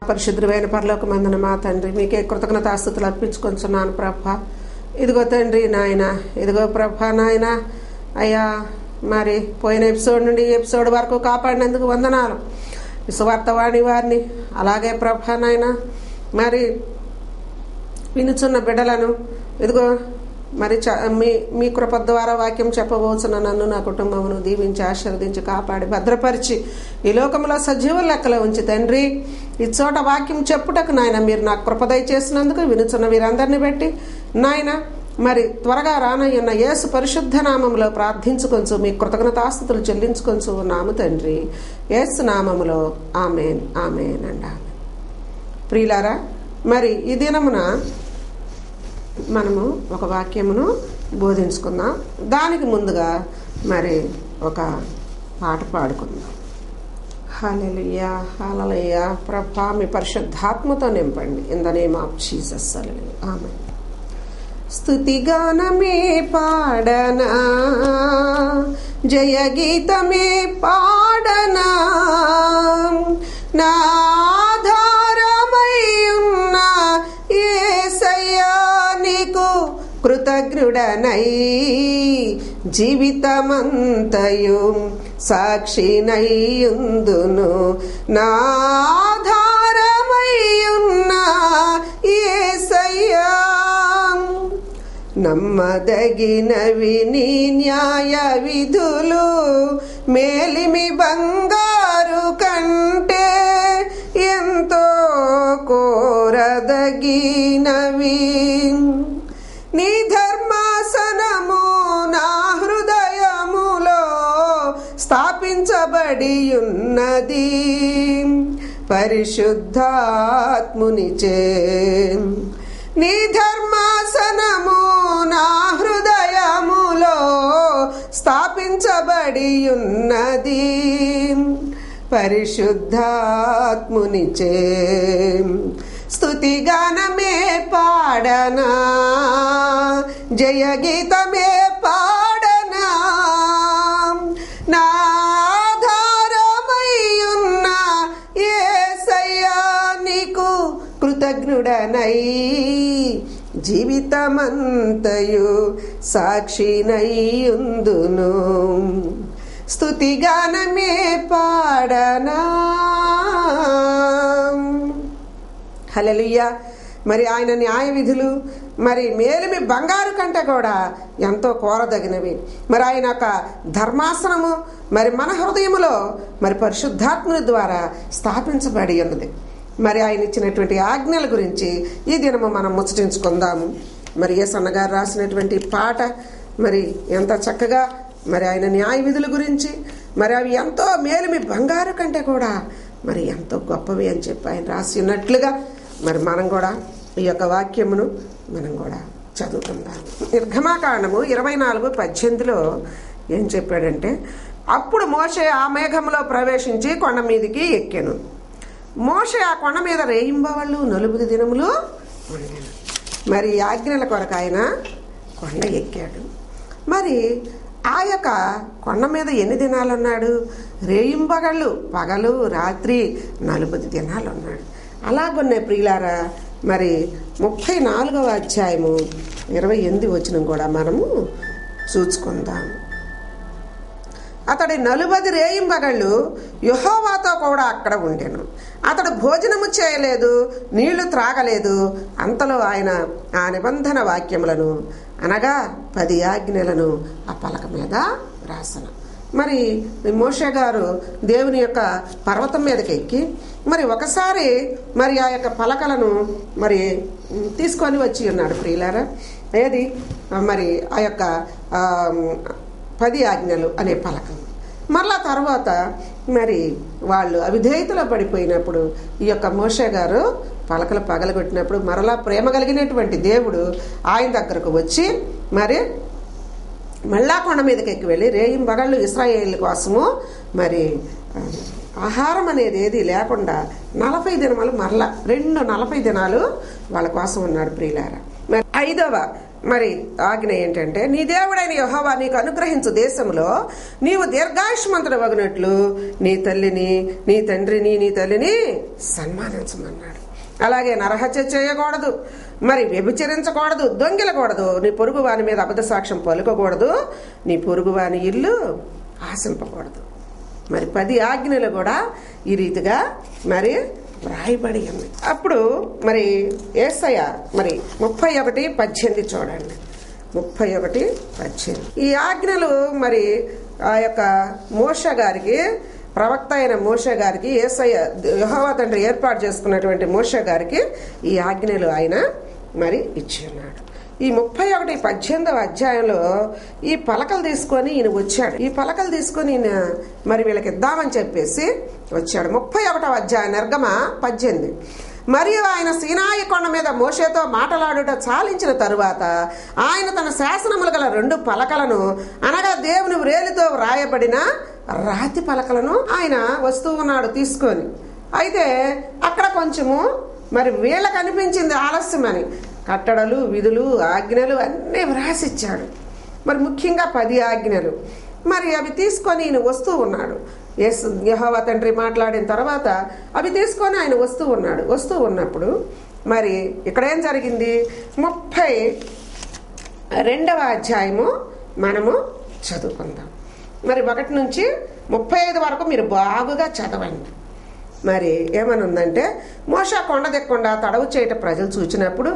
పరిశుద్ధమైన పరలోకమందున మా తండ్రి, మీకే కృతజ్ఞతాస్తుతులు అర్పించుకొంచున్నాను ప్రభా. ఇదిగో తండ్రి నాయన, ఇదిగో ప్రభా నాయన, అయ్యా మరి పోయిన ఎపిసోడ్ నుండి ఈ ఎపిసోడ్ వరకు కాపాడినందుకు వందనాలు. సువార్తవాణి వారిని అలాగే ప్రభా నాయన మరి వినుచున్న బిడ్డలను ఇదిగో మరి మీ కృప ద్వారా వాక్యం చెప్పబోతున్న నన్ను, నా కుటుంబమును దీవించి ఆశీర్వదించి కాపాడి భద్రపరిచి ఈ లోకంలో సజీవ లెక్కలో ఉంచి తండ్రి, ఈ చోట వాక్యం చెప్పుటకు నాయన మీరు నాకు కృప దయచేసినందుకు వినుచున్న వీరందరినీ బట్టి నాయన మరి త్వరగా రానయ్యున్న యేసు పరిశుద్ధ నామములో ప్రార్థించుకొంచు, మీ కృతజ్ఞతాస్తుతులు చెల్లించుకొంచు ఉన్నాము తండ్రి, యేసు నామములో ఆమేన్, ఆమేన్ అండ్ ఆమేన్. ప్రియులారా, మరి ఈ దినమున మనము ఒక వాక్యమును బోధించుకుందాం. దానికి ముందుగా మరి ఒక పాట పాడుకుందాం. హల్లెలూయా, హల్లెలూయా. ప్రభా మీ పరిశుద్ధాత్మతో నింపండి. In the name of Jesus. Hallelujah, amen. స్తుతిగానమే పాడనా, జయ గీతమే పాడనా, నా ఆధారమై ఉన్న యేసయ్యా నీకు కృతజ్ఞుడనై జీవితమంతయు సాక్షినయ్యుందును, నా ఆధారమై ఉన్న యేసయ్యా. నమ్మదగినవి నీ న్యాయ విధులు, మేలిమి బంగారు కంటే ఎంతో కోరదగినవి. నీ ధర్మాసనము నా హృదయములో స్థాపించబడి ఉన్నది పరిశుద్ధాత్మునిచే. నీ ధర్మాసనము నా హృదయములో స్థాపించబడి ఉన్నది పరిశుద్ధాత్మునిచే. స్తుతిగానమే పాడనా, జయ గీతమే పాడనా, నా ఆధారమై ఉన్న యేసయ్యా నీకు కృతజ్ఞుడనై జీవితమంతయు సాక్షినయ్యుందును, స్తుతిగానమే పాడనా. హల్లెలూయా. మరి ఆయన న్యాయ విధులు మరి మేలిమి బంగారు కంటే కూడా ఎంతో కోరదగినవి. మరి ఆయన యొక్క ధర్మాసనము మరి మన హృదయములో మరి పరిశుద్ధాత్ముని ద్వారా స్థాపించబడి ఉన్నది. మరి ఆయన ఇచ్చినటువంటి ఆజ్ఞల గురించి ఈ దినము మనం ముచ్చటించుకుందాము. మరి యేసన్న గారు రాసినటువంటి పాట మరి ఎంత చక్కగా మరి ఆయన న్యాయ విధుల గురించి, మరి అవి ఎంతో మేలిమి బంగారు కంటే కూడా మరి ఎంతో గొప్పవి అని చెప్పి ఆయన రాసి ఉన్నట్లుగా మరి మనం కూడా ఈ యొక్క వాక్యమును మనం కూడా చదువుకుందాం. నిర్గమాకాండము 24:18 ఏం చెప్పాడంటే, అప్పుడు మోషే ఆ మేఘంలో ప్రవేశించి కొండ మీదకి ఎక్కెను. మోషే ఆ కొండ మీద రేయింబవళ్ళు 40 దినములు ఉండెను. మరి ఆజ్ఞల కొరకు ఆయన కొండ ఎక్కాడు. మరి ఆ యొక్క కొండ మీద ఎన్ని దినాలు ఉన్నాడు? రేయింబగళ్ళు, పగలు రాత్రి 40 దినాలు ఉన్నాడు. అలాగొన్నే ప్రియులారా, మరి 34వ అధ్యాయము 28 వచనం కూడా మనము చూసుకుందాం. అతడి 40 రేయింబగళ్ళు యెహోవాతో కూడా అక్కడ ఉండెను. అతడు భోజనము చేయలేదు, నీళ్లు త్రాగలేదు. అంతలో ఆయన ఆ నిబంధన వాక్యములను అనగా 10 ఆజ్ఞలను ఆ పలక మీద రాసను. మరి మోషే గారు దేవుని యొక్క పర్వతం మీదకి ఎక్కి మరి ఒకసారి మరి ఆ యొక్క పలకలను మరి తీసుకొని వచ్చి ఉన్నాడు ప్రియులారా. ఏది మరి ఆ యొక్క 10 ఆజ్ఞలు అనే పలకం. మరలా తర్వాత మరి వాళ్ళు అవిధేయతలో పడిపోయినప్పుడు ఈ యొక్క మోషే గారు పలకలు పగలగొట్టినప్పుడు మరలా ప్రేమ కలిగినటువంటి దేవుడు ఆయన దగ్గరకు వచ్చి మరి మళ్ళా కొండ మీదకి ఎక్కి వెళ్ళి రేయింబగళ్ళు ఇశ్రాయేలు కోసము మరి ఆహారం అనేది ఏది లేకుండా 40 దినములు మరలా 40 దినాలు వాళ్ళ కోసం ఉన్నాడు ప్రియులారా. మరి 5వ మరి ఆజ్ఞ ఏంటంటే, నీ దేవుడైన యెహోవా నీకు అనుగ్రహించు దేశంలో నీవు దీర్ఘాయుష్మంతుడు వగినట్లు నీ తల్లిని, నీ తండ్రిని, నీ తల్లిని సన్మానించమన్నాడు. అలాగే నరహత్య చేయకూడదు, మరి వ్యభిచరించకూడదు, దొంగిలకూడదు, నీ పొరుగు వాని మీద అబద్ధ సాక్ష్యం పలుకకూడదు, నీ పొరుగు వాని ఇల్లు ఆశింపకూడదు. మరి 10 ఆజ్ఞలు కూడా ఈ రీతిగా మరి వ్రాయబడి ఉంది. అప్పుడు మరి యేసయ్య మరి 31:18 చూడండి. 31:18 ఈ ఆజ్ఞలు మరి ఆ యొక్క మోషే గారికి, ప్రవక్త అయిన మోషే గారికి, యేసయ్య యెహోవా తండ్రి ఏర్పాటు చేసుకున్నటువంటి మోషే గారికి ఈ ఆజ్ఞలు ఆయన మరి ఇచ్చి ఉన్నాడు. ఈ 31:18 అధ్యాయంలో ఈ పలకలు తీసుకొని ఈయన వచ్చాడు. ఈ పలకలు తీసుకొని ఈయన మరి వీళ్ళకి ఇద్దామని చెప్పేసి వచ్చాడు. 31వ అధ్యాయం నిర్గమ 18. మరియు ఆయన సీనాయి కొండ మీద మోషేతో మాటలాడుట చాలించిన తరువాత ఆయన తన శాసనములు గల 2 పలకలను, అనగా దేవుని వ్రేలితో వ్రాయబడిన రాతి పలకలను ఆయన వస్తూ ఉన్నాడు తీసుకొని. అయితే అక్కడ కొంచెము మరి వీళ్ళకి అనిపించింది ఆలస్యమని. కట్టడలు, విధులు, ఆజ్ఞలు అన్నీ వ్రాసిచ్చాడు. మరి ముఖ్యంగా 10 ఆజ్ఞలు మరి అవి తీసుకొని ఈయన వస్తూ ఉన్నాడు. యెహోవా తండ్రి మాట్లాడిన తర్వాత అవి తీసుకొని ఆయన వస్తూ ఉన్నాడు. వస్తూ ఉన్నప్పుడు మరి ఇక్కడ ఏం జరిగింది, 32వ అధ్యాయము మనము చదువుకుందాం. మరి 1 నుంచి 35 వరకు మీరు బాగుగా చదవండి. మరి ఏమని ఉందంటే, మోషే కొండ దిక్కుండా తడవు చేయట ప్రజలు చూచినప్పుడు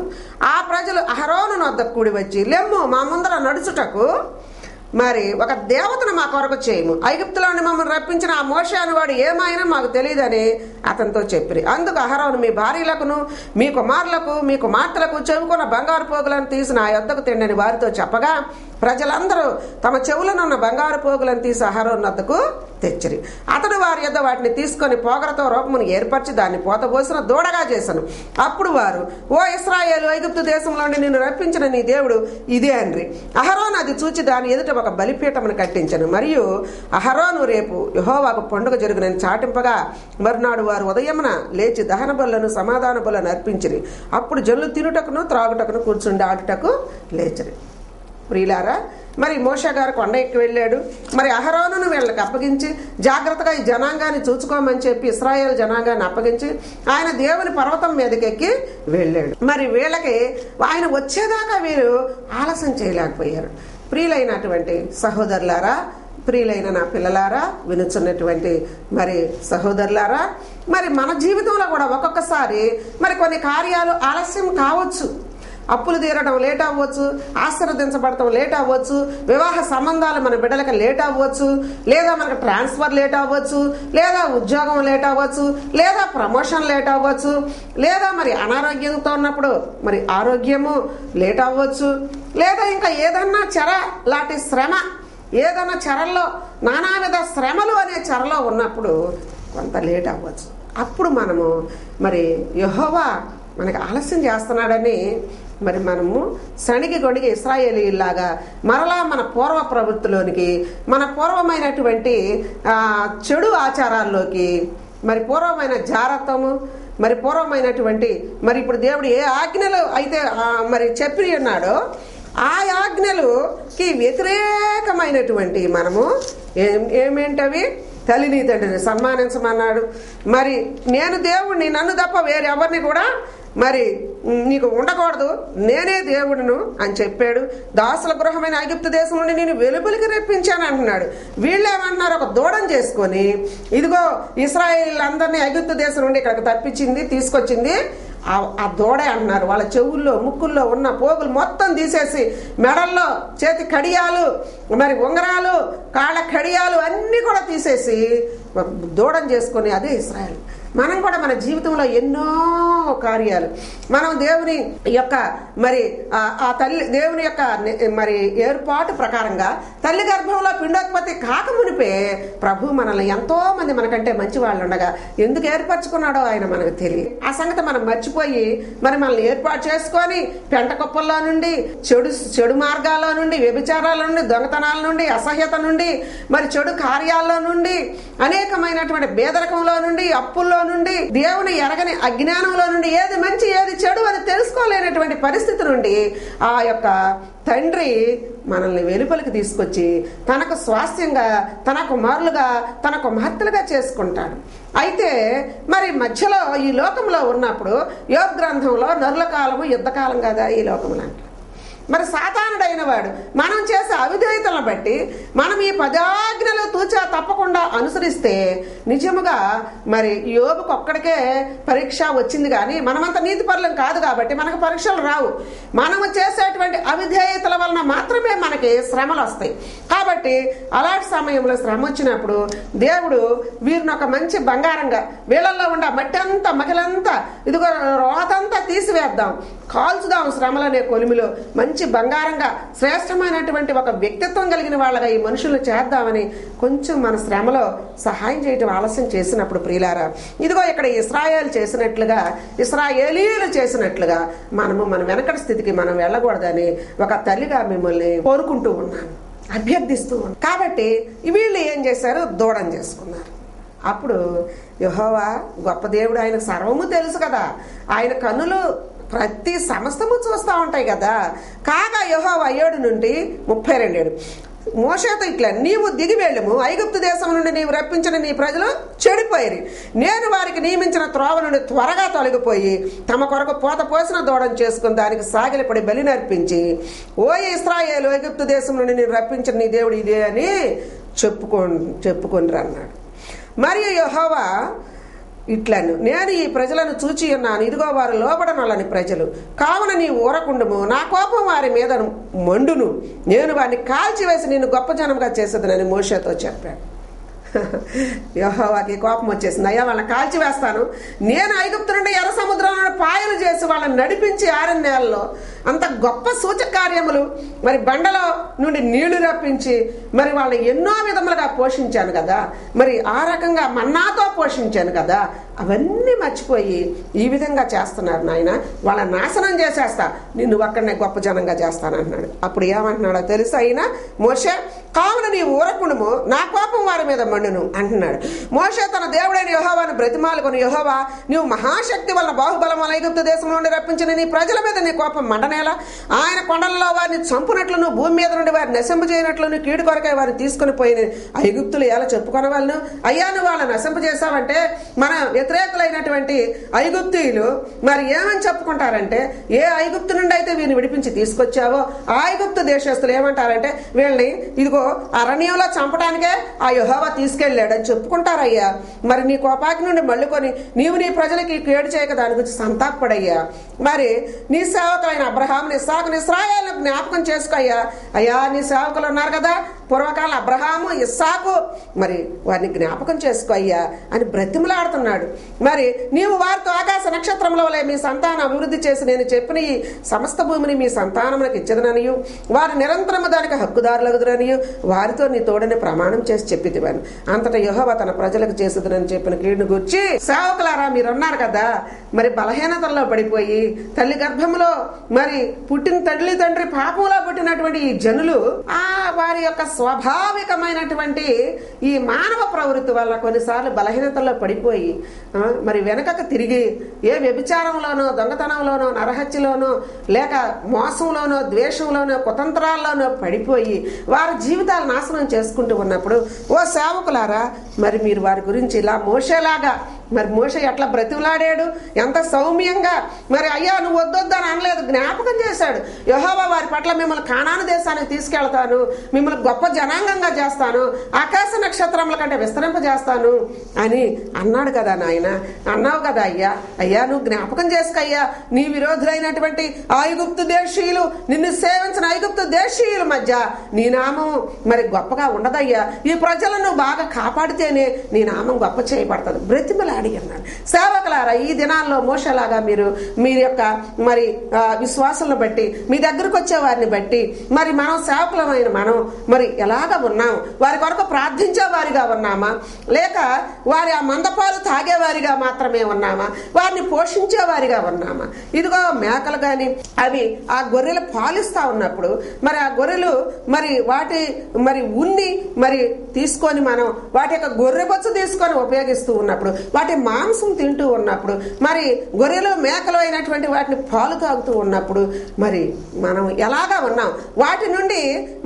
ఆ ప్రజలు అహరోను వద్దకు కూడి వచ్చి, లెమ్ము మా ముందర నడుచుటకు మరి ఒక దేవతను మా కొరకు చేయము, ఐగుప్తులోని మమ్మల్ని రప్పించిన ఆ మోషే అనేవాడు ఏమైనా మాకు తెలియదని అతనితో చెప్పిరి. అందుకు అహరోను మీ భార్యలకును మీ కుమారులకు మీ కుమార్తెలకు చెవుకున్న బంగారు పోగులను తీసి నా యొద్దకు తిండని వారితో చెప్పగా ప్రజలందరూ తమ చెవులనున్న బంగారు పోగులను తీసి అహరోను వద్దకు తెచ్చిరి. అతడు వారి యొద్ద వాటిని తీసుకొని పోగరతో రూపమును ఏర్పరిచి దాన్ని పోతపోసిన దూడగా చేశాను. అప్పుడు వారు, ఓ ఇశ్రాయేలు, ఐగుప్తు దేశంలోని నిన్ను రప్పించిన నీ దేవుడు ఇదే అండ్రి. అహరోను అది చూచి దాని ఎదుట ఒక బలిపీఠమును కట్టించను. మరియు అహరోను రేపు యెహోవాకు పండుగ జరుగునని చాటింపగా మరునాడు వారు ఉదయమున లేచి దహన బలులను సమాధాన బలులను అర్పించిరి. అప్పుడు జనులు తినుటకును త్రాగుటకును కూర్చుండి ఆడుటకు లేచిరి. ప్రియులారా, మరి మోషే గారు కొండ ఎక్కి వెళ్ళాడు. మరి అహరోనును వీళ్ళకి అప్పగించి జాగ్రత్తగా ఈ జనాంగాన్ని చూసుకోమని చెప్పి ఇశ్రాయేలు జనాంగాన్ని అప్పగించి ఆయన దేవుని పర్వతం మీదకి ఎక్కి వెళ్ళాడు. మరి వీళ్ళకి ఆయన వచ్చేదాకా వీరు ఆలస్యం చేయలేకపోయారు. ప్రియులైనటువంటి సహోదరులారా, ప్రియులైన నా పిల్లలారా, వినుచున్నటువంటి మరి సహోదరులారా, మరి మన జీవితంలో కూడా ఒక్కొక్కసారి మరి కొన్ని కార్యాలు ఆలస్యం కావచ్చు. అప్పులు తీరడం లేట్ అవ్వచ్చు, ఆశీర్వదించబడటం లేట్ అవ్వచ్చు, వివాహ సంబంధాలు మన బిడ్డలకి లేట్ అవ్వచ్చు, లేదా మనకు ట్రాన్స్ఫర్ లేట్ అవ్వచ్చు, లేదా ఉద్యోగం లేట్ అవ్వచ్చు, లేదా ప్రమోషన్ లేట్ అవ్వచ్చు, లేదా మరి అనారోగ్యంతో ఉన్నప్పుడు మరి ఆరోగ్యము లేట్ అవ్వచ్చు, లేదా ఇంకా ఏదన్నా చెర లాంటి శ్రమ, ఏదన్నా చెరల్లో నానావిధ శ్రమలు అనే చెరలో ఉన్నప్పుడు కొంత లేట్ అవ్వచ్చు. అప్పుడు మనము మరి యెహోవా మనకి ఆలస్యం చేస్తున్నాడని మరి మనము సణిగి గొణిగి ఇశ్రాయేలీలాగా మరలా మన పూర్వ ప్రవృత్తిలోనికి, మన పూర్వమైనటువంటి చెడు ఆచారాల్లోకి, మరి పూర్వమైన జాగ్రత్తము, మరి పూర్వమైనటువంటి మరి ఇప్పుడు దేవుడు ఏ ఆజ్ఞలు అయితే మరి చెప్పి ఉన్నాడో ఆ ఆజ్ఞలుకి వ్యతిరేకమైనటువంటి మనము ఏమేంటవి, తల్లిని తండ్రిని సన్మానించమన్నాడు. మరి నేను దేవుణ్ణి, నన్ను తప్ప వేరెవరిని కూడా మరి నీకు ఉండకూడదు, నేనే దేవుడును అని చెప్పాడు. దాసుల గృహమైన ఐగుప్తు దేశం నుండి నేను వెలుపలికి రప్పించాను అంటున్నాడు. వీళ్ళేమన్నారు, ఒక దూడం చేసుకొని ఇదిగో ఇశ్రాయేలీలందరినీ ఐగుప్తు దేశం నుండి ఇక్కడికి తప్పించింది, తీసుకొచ్చింది ఆ దూడే అంటున్నారు. వాళ్ళ చెవుల్లో ముక్కుల్లో ఉన్న పోగులు మొత్తం తీసేసి మెడల్లో చేతి కడియాలు, మరి ఉంగరాలు, కాళ్ళ కడియాలు అన్నీ కూడా తీసేసి దూడం చేసుకొని అదే ఇశ్రాయేలు. మనం కూడా మన జీవితంలో ఎన్నో కార్యాలు మనం దేవుని యొక్క మరి ఆ తల్లి దేవుని యొక్క మరి ఏర్పాటు ప్రకారంగా తల్లి గర్భంలో పిండోత్పత్తి కాకమునిపే ప్రభు మనల్ని ఎంతో మంది మనకంటే మంచి వాళ్ళు ఉండగా ఎందుకు ఏర్పరచుకున్నాడో ఆయన మనకు తెలియదు. ఆ సంగతి మనం మర్చిపోయి మరి మనల్ని ఏర్పాటు చేసుకొని పెంట కుప్పల్లో నుండి చెడు మార్గాల్లో నుండి, వ్యభిచారాల నుండి, దొంగతనాల నుండి, అసహ్యత నుండి, మరి చెడు కార్యాల్లో నుండి, అనేకమైనటువంటి బేదరికంలో నుండి, అప్పుల్లో నుండి, దేవుని ఎరగని అజ్ఞానంలో నుండి, ఏది మంచి ఏది చెడు అని తెలుసుకోలేనటువంటి పరిస్థితి నుండి ఆ యొక్క తండ్రి మనల్ని వెలుపలికి తీసుకొచ్చి తనకు స్వాస్థ్యంగా, తన కుమారులుగా, తన కుమార్తెలుగా చేసుకుంటాడు. అయితే మరి మధ్యలో ఈ లోకంలో ఉన్నప్పుడు యోబు గ్రంథంలో నరుల కాలము యుద్ధకాలం కదా ఈ లోకంలో. మరి సాతానుడైన వాడు మనం చేసే అవిధేయతలను బట్టి మనం ఈ 10 ఆజ్ఞలు తూచా తప్పకుండా అనుసరిస్తే నిజముగా మరి యోబుకు ఒక్కడికే పరీక్ష వచ్చింది, కానీ మనమంత నీతిపరులం కాదు కాబట్టి మనకు పరీక్షలు రావు. మనము చేసేటువంటి అవిధేయతల వలన మాత్రమే మనకి శ్రమలు వస్తాయి. కాబట్టి అలాంటి సమయంలో శ్రమ వచ్చినప్పుడు దేవుడు వీరిని ఒక మంచి బంగారంగా, వీళ్ళల్లో ఉండే మట్టి అంతా మకిలంతా ఇదిగో రోతంతా తీసివేద్దాం, కాల్చుదాం శ్రమలనే కొలిమిలో, మంచి బంగారంగా శ్రేష్టమైనటువంటి ఒక వ్యక్తిత్వం కలిగిన వాళ్ళగా ఈ మనుషులు చేద్దామని కొంచెం మన శ్రమలో సహాయం చేయటం ఆలస్యం చేసినప్పుడు ప్రియులారా, ఇదిగో ఇక్కడ ఇశ్రాయేలు చేసినట్లుగా, ఇశ్రాయేలీయులు చేసినట్లుగా మన వెనకటి స్థితికి మనం వెళ్ళకూడదని ఒక తల్లిగా మిమ్మల్ని కోరుకుంటూ ఉన్నాను, అభ్యర్థిస్తూ ఉన్నాను. కాబట్టి వీళ్ళు ఏం చేశారు? దూడం చేసుకున్నారు. అప్పుడు యెహోవా గొప్ప దేవుడు, ఆయన సర్వము తెలుసు కదా, ఆయన కన్నులు ప్రతి సమస్తము చూస్తూ ఉంటాయి కదా. కాగా యెహోవా 7 నుండి 32 మోషేతో ఇట్లా, నీవు దిగి వెళ్ళము, ఐగుప్తు దేశం నుండి నీవు రప్పించిన నీ ప్రజలు చెడిపోయి నేను వారికి నియమించిన త్రోవ నుండి త్వరగా తొలగిపోయి తమ కొరకు పోత పోసిన దూడం చేసుకుని దానికి సాగిలపడి బలి నర్పించి, ఓ ఇశ్రాయేలు, ఐగుప్తు దేశం నుండి నేను రప్పించిన నీ దేవుడు ఇదే అని చెప్పుకొని అన్నాడు. మరియు యెహోవా ఇట్లను, నేను ఈ ప్రజలను చూచి ఉన్నాను, ఇదిగో వారు లోబడనొల్లని ప్రజలు, కావున నీ ఊరకుండుము, నా కోపం వారి మీద మండును, నేను వారిని కాల్చివేసి నిన్ను గొప్ప జనంగా చేసేదనని మోషేతో చెప్పాడు. యెహోవాకి కోపం వచ్చేసింది. అయ్యా వాళ్ళని కాల్చివేస్తాను, నేను ఐగుప్తు నుండి ఎర్ర సముద్రంలో పాయలు చేసి వాళ్ళని నడిపించి 6 నెలల్లో అంత గొప్ప సూచక కార్యములు, మరి బండలో నుండి నీళ్లు రప్పించి మరి వాళ్ళని ఎన్నో విధములుగా పోషించాను కదా, మరి ఆ రకంగా మన్నాతో పోషించాను కదా, అవన్నీ మర్చిపోయి ఈ విధంగా చేస్తున్నారు నాయన, వాళ్ళ నాశనం చేసేస్తా, నిన్ను ఒక్కడనే గొప్ప జనంగా చేస్తానంటున్నాడు. అప్పుడు ఏమంటున్నాడో తెలుసు అయినా మోషే, కావున నీ ఊరకుండుము, నా కోపం వారి మీద మండును అంటున్నాడు. మోషే తన దేవుడైన యెహోవాను బ్రతిమాలుకొని, యెహోవా నీవు మహాశక్తి వలన బాహుబలం వల్ల ఐగుప్తు దేశం నుండి రప్పించిన నీ ప్రజల మీద నీ కోపం మండనేలా, ఆయన కొండలలో వారిని చంపునట్లును భూమి మీద నుండి వారిని నశింపు చేయనట్లును కీడు కొరకై వారిని తీసుకుని పోయిన ఐగుప్తులు ఎలా చెప్పుకొనవలను, అయ్యా నువ్వు వాళ్ళని నశింపు చేశావంటే మన వ్యతిరేకులైనటువంటి ఐగుప్తీయులు మరి ఏమని చెప్పుకుంటారంటే, ఏ ఐగుప్తు నుండి అయితే వీరిని విడిపించి తీసుకొచ్చావో ఆ ఐగుప్తు దేశస్తులు ఏమంటారంటే, వీళ్ళని ఇదిగో అరణ్యంలో చంపడానికే ఆ యెహోవా తీసుకెళ్లాడని చెప్పుకుంటారయ్యా. మరి నీ కోపాకి నుండి మళ్ళుకొని నీవు నీ ప్రజలకి కేడు చేయక దాని గురించి సంతాపడయ్యా. మరి నీ సేవకులైన అబ్రహాముని, ఇస్సాకుని, ఇశ్రాయేలును జ్ఞాపకం చేసుకోయ్యా. అయ్యా నీ సేవకులు ఉన్నారు కదా పూర్వకాలం, అబ్రహాము, ఇస్సాకు, మరి వారిని జ్ఞాపకం చేసుకో అయ్యా అని బ్రతిమలాడుతున్నాడు. మరి నీవు వారితో ఆకాశ నక్షత్రంలో వలె మీ సంతానం అభివృద్ధి చేసి నేను చెప్పిన ఈ సమస్త భూమిని మీ సంతానమునకు ఇచ్చదననియు వారు నిరంతరము దానికి హక్కుదారులగుదురనియు వారితో నీ తోడని ప్రమాణం చేసి చెప్పిదివాను. అంతటా యెహోవా తన ప్రజలకు చేసేదని చెప్పిన కీడును గుర్చి, సేవకులారా మీరున్నారు కదా, మరి బలహీనతల్లో పడిపోయి తల్లి గర్భంలో మరి పుట్టిన తల్లి తండ్రి పాపంలో పుట్టినటువంటి ఈ జనులు వారి యొక్క స్వాభావికమైనటువంటి ఈ మానవ ప్రవృత్తి వల్ల కొన్నిసార్లు బలహీనతల్లో పడిపోయి మరి వెనకకు తిరిగి ఏ వ్యభిచారంలోనో, దొంగతనంలోనో, నరహత్యలోనో, లేక మోసంలోనో, ద్వేషంలోనో, కుతంత్రాల్లోనో పడిపోయి వారి జీవితాలు నాశనం చేసుకుంటూ ఉన్నప్పుడు, ఓ సేవకులారా మరి మీరు వారి గురించి ఇలా మోషేలాగా, మరి మోషే ఎట్లా బ్రతిమలాడాడు, ఎంత సౌమ్యంగా, మరి అయ్యా నువ్వు వద్దొద్దని అనలేదు, జ్ఞాపకం చేశాడు. యెహోవా వారి పట్ల మిమ్మల్ని కానాను దేశానికి తీసుకెళ్తాను, మిమ్మల్ని గొప్ప జనాంగంగా చేస్తాను, ఆకాశ నక్షత్రముల కంటే విస్తరింపజేస్తాను అని అన్నాడు కదా నాయన. అన్నావు కదా అయ్యా, అయ్యా నువ్వు జ్ఞాపకం చేసుకయ్యా, నీ విరోధులైనటువంటి ఐగుప్తు దేశీయులు, నిన్ను సేవించిన ఐగుప్తు దేశీయుల మధ్య నీ నామం మరి గొప్పగా ఉండదయ్యా, ఈ ప్రజలను బాగా కాపాడితేనే నీ నామం గొప్ప చేయబడుతుంది. బ్రతిమలాడు అడిగి ఉన్నాడు. సేవకులారా, ఈ దినాల్లో మోషేలాగా మీరు యొక్క మరి విశ్వాసాలను బట్టి, మీ దగ్గరకు వచ్చే వారిని బట్టి మరి మనం సేవకులమైన మనం మరి ఎలాగ ఉన్నాం? వారి కొరకు ప్రార్థించే వారిగా ఉన్నామా, లేక వారి ఆ మందపాలు తాగేవారిగా మాత్రమే ఉన్నామా, వారిని పోషించే వారిగా ఉన్నామా? ఇదిగో మేకలు కానీ అవి ఆ గొర్రెలు పాలిస్తా ఉన్నప్పుడు మరి ఆ గొర్రెలు మరి వాటి మరి ఉన్ని మరి తీసుకొని మనం వాటి యొక్క గొర్రె బొచ్చు తీసుకొని ఉపయోగిస్తూ ఉన్నప్పుడు, వాటి మాంసం తింటూ ఉన్నప్పుడు, మరి గొర్రెలు మేకలు అయినటువంటి వాటిని పాలు తాగుతూ ఉన్నప్పుడు మరి మనం ఎలాగా ఉన్నాం? వాటి నుండి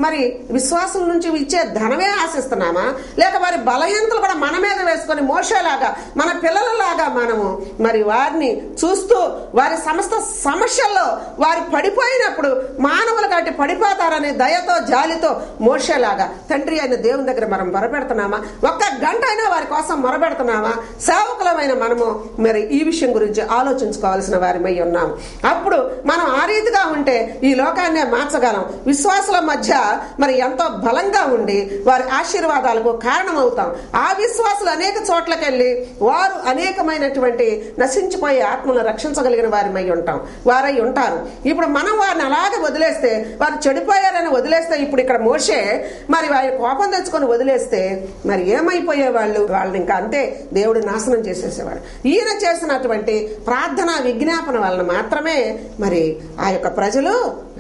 మరి విశ్వాసం నుంచి ఇచ్చే ధనమే ఆశిస్తున్నామా, లేక వారి బలహీనతలు కూడా మన మీద వేసుకొని మోషేలాగా మన పిల్లలలాగా మనము మరి వారిని చూస్తూ వారి సమస్త సమస్యల్లో వారు పడిపోయినప్పుడు మానవులు కాబట్టి పడిపోతారనే దయతో జాలితో మోషేలాగా తండ్రి అయిన దేవుని దగ్గర మనం మొరపెడుతున్నామా? ఒక్క గంట అయినా వారి కోసం మొరపెడుతున్నామా? సేవకులమైన మనము మరి ఈ విషయం గురించి ఆలోచించుకోవాల్సిన వారిమై ఉన్నాము. అప్పుడు మనం ఆ రీతిగా ఉంటే ఈ లోకాన్నే మార్చగలం. విశ్వాసుల మధ్య మరి ఎంతో బలంగా ఉండి వారి ఆశీర్వాదాలకు కారణమవుతాం. ఆ విశ్వాసులు అనేక చోట్లకెళ్ళి వారు అనేకమైనటువంటి నశించిపోయే ఆత్మలను రక్షించగలిగిన వారిమై వారై ఉంటారు. ఇప్పుడు మనం వారిని అలాగే వదిలేస్తే, వారు చెడిపోయారని వదిలేస్తే, ఇప్పుడు ఇక్కడ మోషే మరి వారి కోపం తెచ్చుకొని వదిలేస్తే మరి ఏమైపోయే వాళ్ళని ఇంకా అంతే దేవుడు నాశనం చేసేసేవాడు. ఈయన చేసినటువంటి ప్రార్థన విజ్ఞాపన వలన మాత్రమే మరి ఆ యొక్క ప్రజలు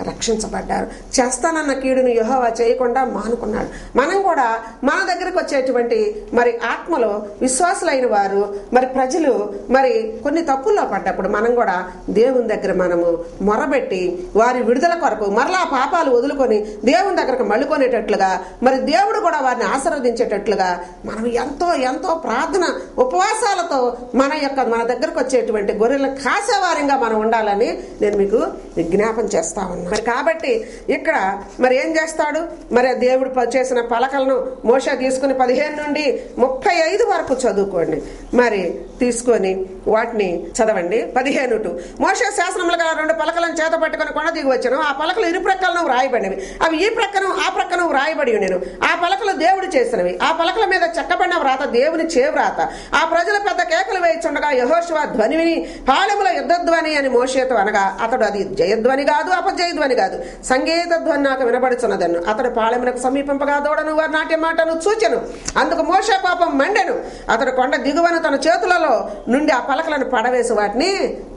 రక్షించబడ్డారు. చేస్తానన్న కీడును యెహోవా చేయకుండా మానుకున్నాడు. మనం కూడా మన దగ్గరకు వచ్చేటువంటి మరి ఆత్మలో విశ్వాసులైన వారు మరి ప్రజలు మరి కొన్ని తప్పుల్లో పడ్డప్పుడు మనం కూడా దేవుని దగ్గర మనము మొరబెట్టి వారి విడుదల కొరకు మరలా పాపాలు వదులుకొని దేవుని దగ్గరకు మళ్ళుకొనేటట్లుగా మరి దేవుడు కూడా వారిని ఆశీర్వదించేటట్లుగా మనం ఎంతో ఎంతో ప్రార్థన ఉపవాసాలతో మన దగ్గరకు వచ్చేటువంటి గొర్రెలను కాసేవారంగా మనం ఉండాలని నేను మీకు విజ్ఞాపన చేస్తా ఉన్నాను. మరి కాబట్టి ఇక్కడ మరి ఏం చేస్తాడు? మరి దేవుడు చేసిన పలకలను మోషే తీసుకుని 15 నుండి 35 వరకు చదువుకోండి. మరి తీసుకొని వాటిని చదవండి. 15 మోషే శాసనములు గల 2 పలకలను చేత పట్టుకుని కొండ దిగి వచ్చాను. ఆ పలకలు ఇరు ప్రక్కలను వ్రాయబడినవి, అవి ఈ ప్రక్కను ఆ ప్రక్కను వ్రాయబడి ఉండెను. ఆ పలకలు దేవుడు చేసినవి. ఆ పలకల మీద చెక్కబడిన వ్రాత దేవుని చేవ్రాత. ఆ ప్రజలు పెద్ద కేకలు వేయిచుండగా యెహోషువ ధ్వని విని పాళెముల యుద్ధధ్వని అని మోషేతో అనగా, అతడు అది జయధ్వని కాదు అపజయధ్వని కాదు, సంగీత ధ్వని నాకు వినబడుచున్నదన్ను. అతడు పాళెమునకు సమీపింపగా దూడను వారి నాట్య మాటను చూచెను. అందుకు మోషే పాపం మండెను. అతడు కొండ దిగువను తన చేతులలో నుండి ఆ పలకలను పడవేసి వాటిని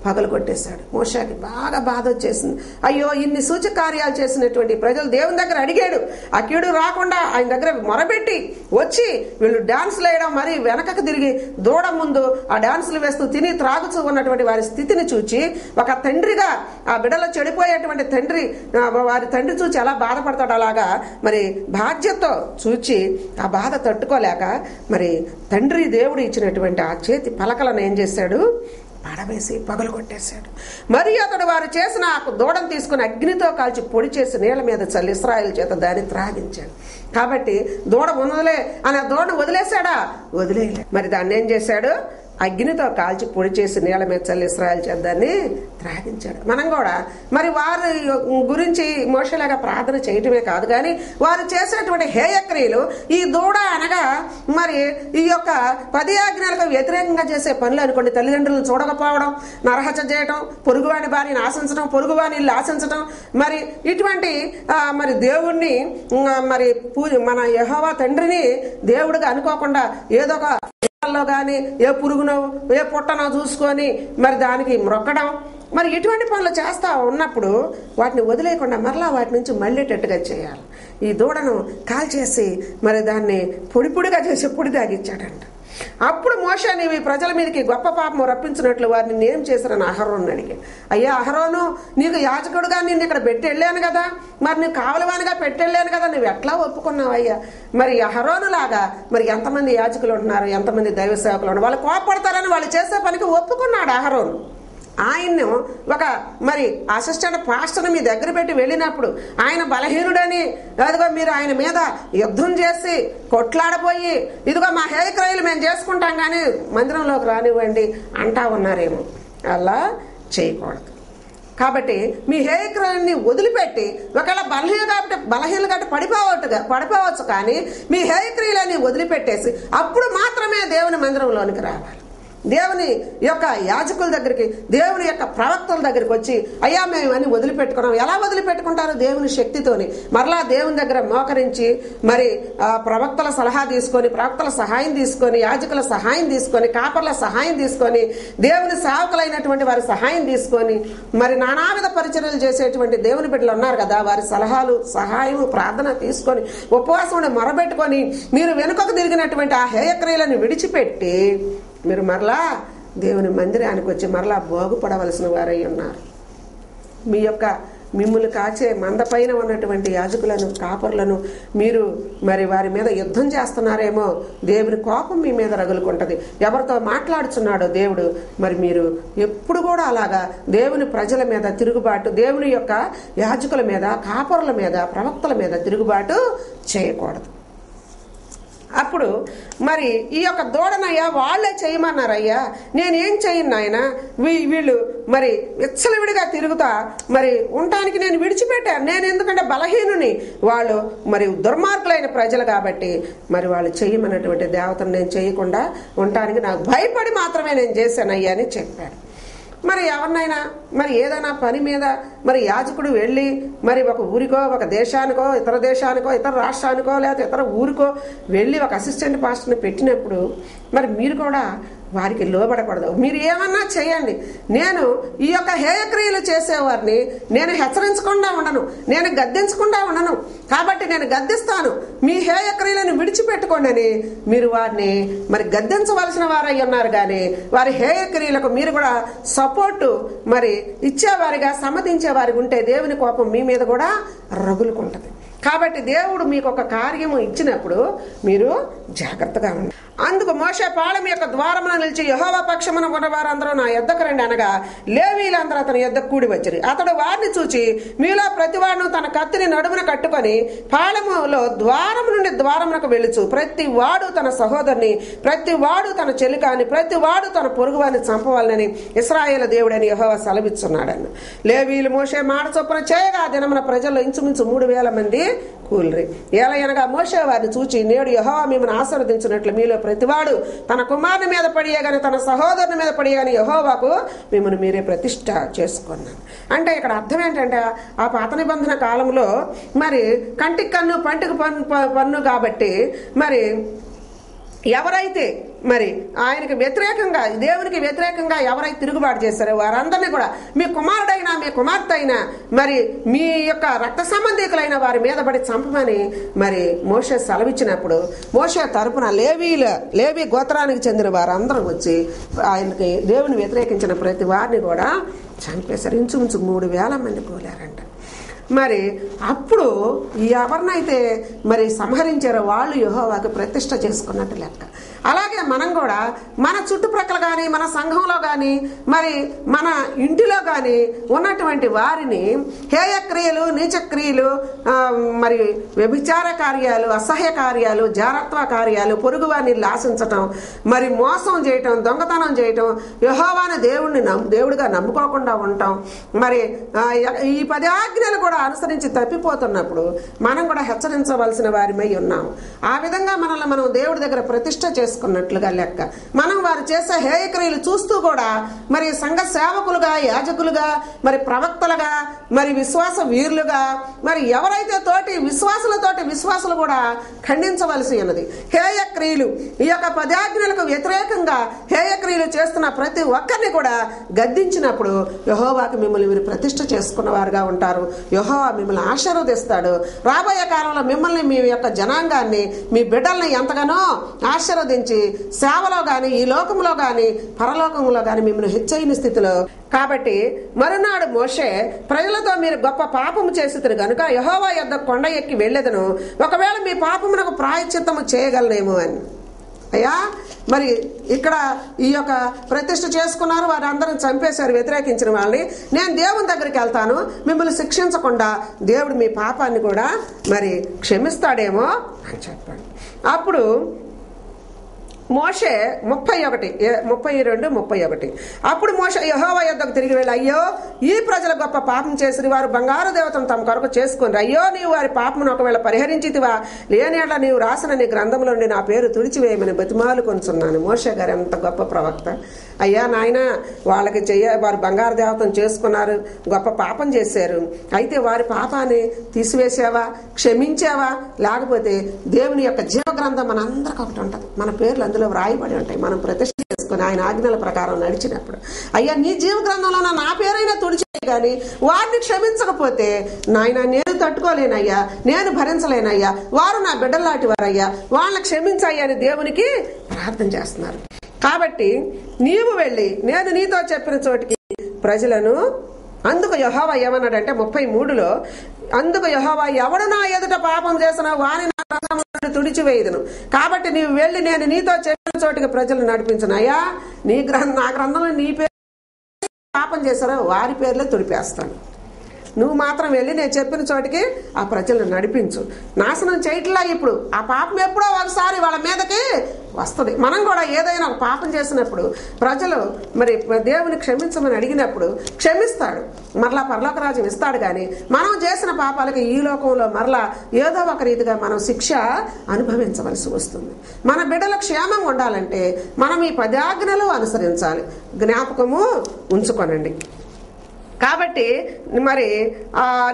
పగలు కొట్టేశాడు. మోషేకి బాగా బాధ వచ్చేసింది. అయ్యో, ఇన్ని సూచక కార్యాలు చేసినటువంటి ప్రజలు దేవుని దగ్గర అడిగాడు. ఆ కీడు రాకుండా ఆయన దగ్గర మొరబెట్టి వచ్చి వీళ్ళు డాన్సులు వేయడం, మరి వెనకకు తిరిగి దూడ ముందు ఆ డాన్సులు వేస్తూ తిని త్రాగుతూ ఉన్నటువంటి వారి స్థితిని చూచి ఒక తండ్రిగా ఆ బిడ్డలో చెడిపోయేటువంటి వారి తండ్రి చూచి ఎలా బాధపడతాడు, అలాగా మరి బాధ్యతతో చూచి ఆ బాధ తట్టుకోలేక మరి తండ్రి దేవుడు ఇచ్చినటువంటి ఆ చేతి పలకలను ఏం చేశాడు? పడవేసి పగలు కొట్టేశాడు. మరి అతడు వారు చేసిన దూడను తీసుకుని అగ్నితో కాల్చి పొడి చేసి నీళ్ల మీద చల్లి ఇశ్రాయేలు చేత దాన్ని త్రాగించాడు. కాబట్టి దూడ ఉన్నదిలే అని ఆ దూడను వదిలేశాడా? వదిలేయలే. మరి దాన్ని ఏం చేశాడు? అగ్నితో కాల్చి పొడి చేసి నీళ్ల మీద చల్లి ఇశ్రాయేలు చేత దాన్ని త్రాగించాడు. మనం కూడా మరి వారి గురించి మోషేలాగా ప్రార్థన చేయటమే కాదు, కానీ వారు చేసేటువంటి హేయక్రియలు, ఈ దూడ అనగా మరి ఈ యొక్క 10 ఆజ్ఞలకు వ్యతిరేకంగా చేసే పనులు అనుకోండి. తల్లిదండ్రులను చూడకపోవడం, నరహత్య చేయటం, పొరుగువాని భార్యని ఆశించడం, పొరుగువాని ఇల్లు ఆశించడం, మరి ఇటువంటి మరి దేవుణ్ణి మరి మన యెహోవా తండ్రిని దేవుడిగా అనుకోకుండా ఏదో ఒక లో గాని ఏ పురుగునో ఏ పుట్టనో చూసుకొని మరి దానికి మొక్కడం, మరి ఇటువంటి పనులు చేస్తా ఉన్నప్పుడు వాటిని వదిలేయకుండా మరలా వాటి నుంచి మళ్ళేటట్టుగా చేయాలి. ఈ దూడను కాల్చేసి మరి దాన్ని పొడిగా చేసి పొడి తాగిచ్చాడంట. అప్పుడు మోషే, నీవు ఈ ప్రజల మీదకి గొప్ప పాపము రప్పించినట్లు వారిని నేను చేశానని అహరోను అడిగాను. అయ్యా అహరోను, నీకు యాజకుడుగా నిన్ను ఇక్కడ పెట్టి వెళ్ళాను కదా, మరి నీకు కావలవానిగా పెట్టి వెళ్ళాను కదా, నువ్వు ఎట్లా ఒప్పుకున్నావయ్యా? మరి అహరోను లాగా మరి ఎంతమంది యాజకులు ఉంటున్నారు, ఎంతమంది దైవ సేవకులు ఉన్నారు, వాళ్ళు కోపడతారని వాళ్ళు చేసే పనికి ఒప్పుకున్నాడు అహరోను. ఆయన్ను ఒక మరి అసిస్టెంట్ పాస్టర్ని మీ దగ్గర పెట్టి వెళ్ళినప్పుడు ఆయన బలహీనుడని, అదిగో మీరు ఆయన మీద యుద్ధం చేసి కొట్లాడబోయి ఇదిగో మా హేయక్రియలు మేము చేసుకుంటాం కానీ మందిరంలోకి రానివ్వండి అంటా ఉన్నారేమో. అలా చేయకూడదు. కాబట్టి మీ హేయక్రియల్ని వదిలిపెట్టి ఒకవేళ బలహీనలు కాబట్టి పడిపోవచ్చు, కానీ మీ హేయక్రియలని వదిలిపెట్టేసి అప్పుడు మాత్రమే దేవుని మందిరంలోనికి రావాలి. దేవుని యొక్క యాజకుల దగ్గరికి, దేవుని యొక్క ప్రవక్తల దగ్గరికి వచ్చి అయ్యా మేము అని వదిలిపెట్టుకున్నాం. ఎలా వదిలిపెట్టుకుంటారు? దేవుని శక్తితోని. మరలా దేవుని దగ్గర మోకరించి మరి ప్రవక్తల సలహా తీసుకొని, ప్రవక్తల సహాయం తీసుకొని, యాజకుల సహాయం తీసుకొని, కాపర్ల సహాయం తీసుకొని, దేవుని సేవకులైనటువంటి వారి సహాయం తీసుకొని, మరి నానావిధ పరిచర్యలు చేసేటువంటి దేవుని బిడ్డలు ఉన్నారు కదా, వారి సలహాలు, సహాయం, ప్రార్థన తీసుకొని, ఉపవాసం మొరబెట్టుకొని, మీరు వెనుకకు తిరిగినటువంటి ఆ హేయక్రియలను విడిచిపెట్టి మీరు మరలా దేవుని మందిరానికి వచ్చి మరలా బాగుపడవలసిన వారై ఉన్నారు. మీ యొక్క మిమ్ములు కాచే మందపైన ఉన్నటువంటి యాజకులను, కాపర్లను మీరు మరి వారి మీద యుద్ధం చేస్తున్నారేమో, దేవుని కోపం మీ మీద రగులుకుంటది. ఎవరితో మాట్లాడుచున్నాడో దేవుడు, మరి మీరు ఎప్పుడు కూడా అలాగా దేవుని ప్రజల మీద తిరుగుబాటు, దేవుని యొక్క యాజకుల మీద, కాపరుల మీద, ప్రవక్తల మీద తిరుగుబాటు చేయకూడదు. అప్పుడు మరి ఈ యొక్క దూడనయ్యా వాళ్ళే చేయమన్నారయ్యా, నేనేం చేయను నాయన, వీళ్ళు మరి విచ్చలవిడిగా తిరుగుతా మరి ఉండటానికి నేను విడిచిపెట్టాను. నేను ఎందుకంటే బలహీనుని, వాళ్ళు మరి దుర్మార్గులైన ప్రజలు కాబట్టి మరి వాళ్ళు చేయమన్నటువంటి దేవతను నేను చేయకుండా ఉండటానికి నాకు భయపడి మాత్రమే నేను చేశానయ్యా అని చెప్పాడు. మరి ఎవరినైనా మరి ఏదైనా పని మీద మరి యాజకుడు వెళ్ళి మరి ఒక ఊరికో, ఒక దేశానికో, ఇతర దేశానికో, ఇతర రాష్ట్రానికో, లేకపోతే ఇతర ఊరికో వెళ్ళి ఒక అసిస్టెంట్ పాస్టర్ని పెట్టినప్పుడు మరి మీరు కూడా వారికి లోబడకూడదు. మీరు ఏమన్నా చేయండి, నేను ఈ యొక్క హేయక్రియలు చేసేవారిని నేను హెచ్చరించకుండా ఉండను, నేను గద్దించకుండా ఉండను, కాబట్టి నేను గద్దిస్తాను, మీ హేయక్రియలను విడిచిపెట్టుకోండి అని మీరు వారిని మరి గద్దించవలసిన వారై ఉన్నారు. కానీ వారి హేయక్రియలకు మీరు కూడా సపోర్టు మరి ఇచ్చేవారిగా, సమ్మతించేవారికి ఉంటే దేవుని కోపం మీ మీద కూడా రగులుకుంటది. కాబట్టి దేవుడు మీకు ఒక కార్యము ఇచ్చినప్పుడు మీరు జాగ్రత్తగా ఉండండి. అందుకు మోషే పాళెం యొక్క ద్వారమున నిలిచి యెహోవా పక్షమున ఉన్న వారందరూ నా యొద్దకు రండి అనగా లేవీయులందరూ అతని యొద్దకు కూడి వచ్చిరి. అతడు వారిని చూచి మీలో ప్రతివాడును తన కత్తిని నడుమున కట్టుకొని పాళెములో ద్వారము నుండి ద్వారమునకు వెళ్ళుచు ప్రతి వాడు తన సహోదరుని, ప్రతి వాడు తన చెలికాని, ప్రతి వాడు తన పొరుగువారిని చంపవాలని ఇశ్రాయేలు దేవుడని యెహోవా సెలవిస్తున్నాడని. లేవీయులు మోషే మాట చొప్పున చేయగా దినమున ప్రజల్లో ఇంచుమించు 3,000 మంది కూలిరి. ఏలయనగా మోషే వారిని చూచి నేడు యెహోవా మిమ్మల్ని ఆశీర్వదించినట్లు మీలో ప్రతివాడు తన కుమారుని మీద పడియే గాని, తన సహోదరుని మీద పడియే గాని యెహోవాకు మిమ్మల్ని మీరే ప్రతిష్ఠ చేసుకున్నాను. అంటే ఇక్కడ అర్థం ఏంటంటే ఆ పాత నిబంధన కాలంలో మరి కంటికి కన్ను, పంటికి పన్ను కాబట్టి మరి ఎవరైతే మరి ఆయనకి వ్యతిరేకంగా, దేవునికి వ్యతిరేకంగా ఎవరైతే తిరుగుబాటు చేశారో వారందరినీ కూడా మీ కుమారుడైనా మీ కుమార్తె అయినా మరి మీ యొక్క రక్త సంబంధికులైన వారి మీద పడి చంపమని మరి మోషే సెలవిచ్చినప్పుడు మోషే తరపున లేవీ గోత్రానికి చెందిన వారందరూ వచ్చి ఆయనకి దేవుని వ్యతిరేకించిన ప్రతి వారిని కూడా చంపేశారు. ఇంచుమించు 3,000 మంది పోలారంట. మరి అప్పుడు ఎవరినైతే మరి సంహరించారో వాళ్ళు యెహోవాకి ప్రతిష్ఠ చేసుకున్నట్టు లెక్క. అలాగే మనం కూడా మన చుట్టుప్రక్కల కానీ, మన సంఘంలో కానీ, మరి మన ఇంటిలో కానీ ఉన్నటువంటి వారిని హేయక్రియలు, నీచక్రియలు, మరి వ్యభిచార కార్యాలు, అసహ్య కార్యాలు, జారత్వ కార్యాలు, పొరుగు వారిని లాసించటం, మరి మోసం చేయటం, దొంగతనం చేయటం, యెహోవాను దేవుడిగా నమ్ముకోకుండా ఉండటం, మరి ఈ 10 ఆజ్ఞలు కూడా అనుసరించి తప్పిపోతున్నప్పుడు మనం కూడా హెచ్చరించవలసిన వారిమై ఉన్నాం. ఆ విధంగా మనల్ని మనం దేవుడి దగ్గర ప్రతిష్ఠ చేసుకున్నట్లుగా లెక్క. మనం వారు చేసే హేయక్రియలు చూస్తూ కూడా మరి సంఘ సేవకులుగా, యాజకులుగా, మరి ప్రవక్తలుగా, మరి విశ్వాస వీరులుగా, మరి ఎవరైతే తోటి విశ్వాసులు కూడా ఖండించవలసి ఉన్నది. హేయక్రియలు, ఈ యొక్క 10 ఆజ్ఞలకు వ్యతిరేకంగా హేయక్రియలు చేస్తున్న ప్రతి ఒక్కరిని కూడా గద్దించినప్పుడు యెహోవాకి మిమ్మల్ని మీరు ప్రతిష్ఠ చేసుకున్న వారుగా ఉంటారు. యెహోవా మిమ్మల్ని ఆశీర్వదిస్తాడు. రాబోయే కాలంలో మిమ్మల్ని, మీ యొక్క జనాంగాన్ని, మీ బిడ్డల్ని ఎంతగానో ఆశీర్వదించి సేవలో గాని, ఈ లోకంలో గాని, పరలోకంలో గాని మిమ్మల్ని హెచ్చైన స్థితిలో. కాబట్టి మరునాడు మోషే ప్రజలతో మీరు గొప్ప పాపము చేసిరు గనుక యెహోవా యొద్ద కొండ ఎక్కి వెళ్ళెదను, ఒకవేళ మీ పాపమునకు ప్రాయశ్చిత్తము చేయగలనేమో అని. అయ్యా మరి ఇక్కడ ఈ యొక్క ప్రతిష్ఠ చేసుకున్నారు, వారు అందరం చంపేశారు వ్యతిరేకించిన వాళ్ళని, నేను దేవుని దగ్గరికి వెళ్తాను, మిమ్మల్ని శిక్షించకుండా దేవుడు మీ పాపాన్ని కూడా మరి క్షమిస్తాడేమో అని చెప్పండి. అప్పుడు మోషే 32:31. అప్పుడు మోషే యెహోవా యొద్దకు తిరిగి వెళ్ళి, అయ్యో ఈ ప్రజల గొప్ప పాపం చేసి వారు బంగారు దేవతను తమ కొరకు చేసుకుని, అయ్యో నీవు వారి పాపమును ఒకవేళ పరిహరించితివా, లేనేట్లా నీవు రాసిన నీ గ్రంథంలో నుండి నా పేరు తుడిచివేయమని బతిమాలు కొనుచున్నాను. మోషే గారు ఎంత గొప్ప ప్రవక్త. అయ్యా నాయన, వాళ్ళకి వారు బంగారు దేవతను చేసుకున్నారు, గొప్ప పాపం చేశారు, అయితే వారి పాపాన్ని తీసివేసావా, క్షమించావా? లేకపోతే దేవుని యొక్క జీవ గ్రంథం మనందరికి ఒకటి ఉంటుంది, మన పేర్లు అందులో వ్రాయబడి ఉంటాయి. మనం ప్రతిష్ఠ చేసుకుని ఆయన ఆజ్ఞల ప్రకారం నడిచినప్పుడు, అయ్యా నీ జీవ గ్రంథంలో నా పేరైనా తుడిచే కానీ వారిని క్షమించకపోతే నాయన నేను తట్టుకోలేనయ్యా, నేను భరించలేనయ్యా, వారు నా బిడ్డలాంటి వారయ్యా, వాళ్ళని క్షమించయ్యా అని దేవునికి ప్రార్థన చేస్తున్నారు. కాబట్టి నీవు వెళ్ళి నేను నీతో చెప్పిన చోటికి ప్రజలను, అందుకు యెహోవా ఏమన్నాడంటే 33లో, అందుకు యెహోవా ఎవడు నా ఎదుట పాపం చేసిన వాని నా గ్రంథం నుండి తుడిచివేయుదును, కాబట్టి నీవు వెళ్ళి నేను నీతో చెప్పిన చోటికి ప్రజలు నడిపించను. అయ్యా నా గ్రంథంలో నీ పేరు పాపం చేశారో వారి పేర్లే తుడిపేస్తాను, నువ్వు మాత్రం వెళ్ళి నేను చెప్పిన చోటికి ఆ ప్రజలను నడిపించు. నాశనం చేయట్లా. ఇప్పుడు ఆ పాపం ఎప్పుడో ఒకసారి వాళ్ళ మీదకి వస్తుంది. మనం కూడా ఏదైనా ఒక పాపం చేసినప్పుడు ప్రజలు మరి దేవుని క్షమించమని అడిగినప్పుడు క్షమిస్తాడు, మరలా పరలోక రాజ్యం ఇస్తాడు. కానీ మనం చేసిన పాపాలకి ఈ లోకంలో మరలా ఏదో ఒక రీతిగా మనం శిక్ష అనుభవించవలసి వస్తుంది. మన బిడ్డల క్షేమం ఉండాలంటే మనం ఈ 10 ఆజ్ఞలు అనుసరించాలి. జ్ఞాపకము ఉంచుకోనండి. కాబట్టి మరి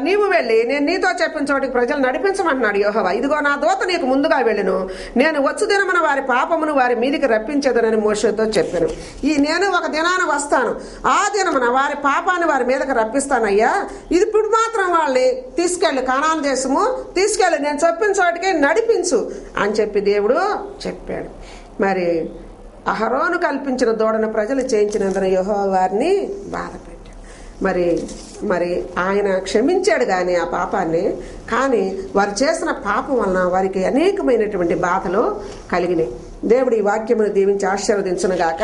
నీవు వెళ్ళి నేను నీతో చెప్పిన చోటికి ప్రజలు నడిపించమంటున్నాడు యెహోవా. ఇదిగో నా దూత నీకు ముందుగా వెళ్ళును, నేను వచ్చు దినమున వారి పాపమును వారి మీదికి రప్పించేదనని మోషేతో చెప్పాను. నేను ఒక దినాన వస్తాను, ఆ దినమున వారి పాపాన్ని వారి మీదకి రప్పిస్తానయ్యా. ఇప్పుడు మాత్రం వాళ్ళని తీసుకెళ్ళి కనాను దేశము తీసుకెళ్ళి నేను చెప్పిన చోటికి నడిపించు అని చెప్పి దేవుడు చెప్పాడు. మరి అహరోను కల్పించిన దూడను ప్రజలు చేయించినందున యెహోవా వారిని బాధపెట్టాడు. మరి ఆయన క్షమించాడు కానీ ఆ పాపాన్ని, కానీ వారు చేసిన పాపం వలన వారికి అనేకమైనటువంటి బాధలు కలిగినాయి. దేవుడు ఈ వాక్యమును దీవించి ఆశీర్వదించును గాక.